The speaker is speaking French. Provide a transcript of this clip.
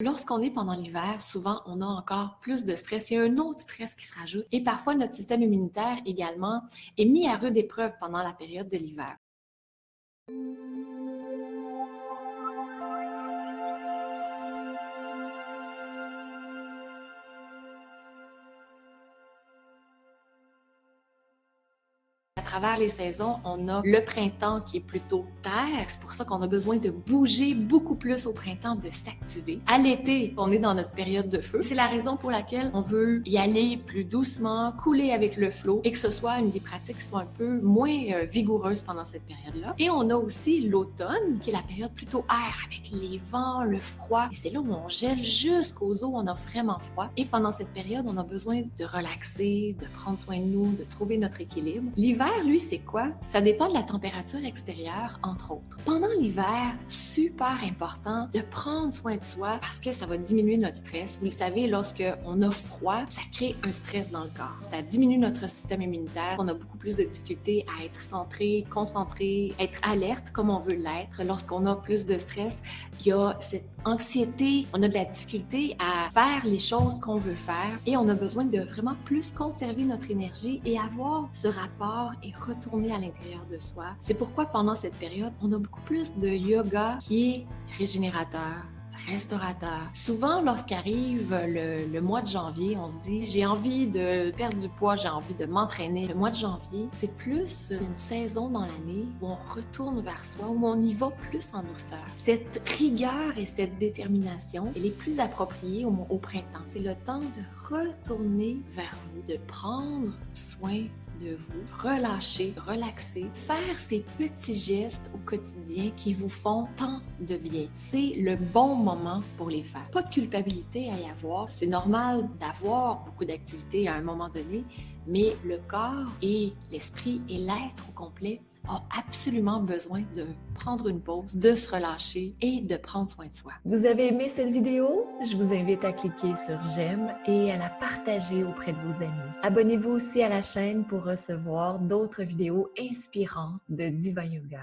Lorsqu'on est pendant l'hiver, souvent, on a encore plus de stress. Il y a un autre stress qui se rajoute. Et parfois, notre système immunitaire également est mis à rude épreuve pendant la période de l'hiver. À travers les saisons, on a le printemps qui est plutôt terre. C'est pour ça qu'on a besoin de bouger beaucoup plus au printemps, de s'activer. À l'été, on est dans notre période de feu. C'est la raison pour laquelle on veut y aller plus doucement, couler avec le flot et que ce soit une des pratiques qui soit un peu moins vigoureuse pendant cette période-là. Et on a aussi l'automne, qui est la période plutôt air, avec les vents, le froid. Et c'est là où on gèle jusqu'aux os, on a vraiment froid. Et pendant cette période, on a besoin de relaxer, de prendre soin de nous, de trouver notre équilibre. L'hiver, lui, c'est quoi? Ça dépend de la température extérieure, entre autres. Pendant l'hiver, super important de prendre soin de soi parce que ça va diminuer notre stress. Vous le savez, lorsqu'on a froid, ça crée un stress dans le corps. Ça diminue notre système immunitaire. On a beaucoup plus de difficultés à être centré, concentré, être alerte comme on veut l'être. Lorsqu'on a plus de stress, il y a cette anxiété, on a de la difficulté à faire les choses qu'on veut faire et on a besoin de vraiment plus conserver notre énergie et avoir ce rapport et retourner à l'intérieur de soi. C'est pourquoi pendant cette période, on a beaucoup plus de yoga qui est régénérateur, restaurateur. Souvent, lorsqu'arrive le mois de janvier, on se dit « j'ai envie de perdre du poids, j'ai envie de m'entraîner ». Le mois de janvier, c'est plus une saison dans l'année où on retourne vers soi, où on y va plus en douceur. Cette rigueur et cette détermination, elle est plus appropriée au printemps. C'est le temps de retourner vers vous, de prendre soin de vous, relâcher, relaxer, faire ces petits gestes au quotidien qui vous font tant de bien. C'est le bon moment pour les faire. Pas de culpabilité à y avoir. C'est normal d'avoir beaucoup d'activités à un moment donné, mais le corps et l'esprit et l'être au complet ont absolument besoin de prendre une pause, de se relâcher et de prendre soin de soi. Vous avez aimé cette vidéo? Je vous invite à cliquer sur j'aime et à la partager auprès de vos amis. Abonnez-vous aussi à la chaîne pour recevoir d'autres vidéos inspirantes de Diva Yoga.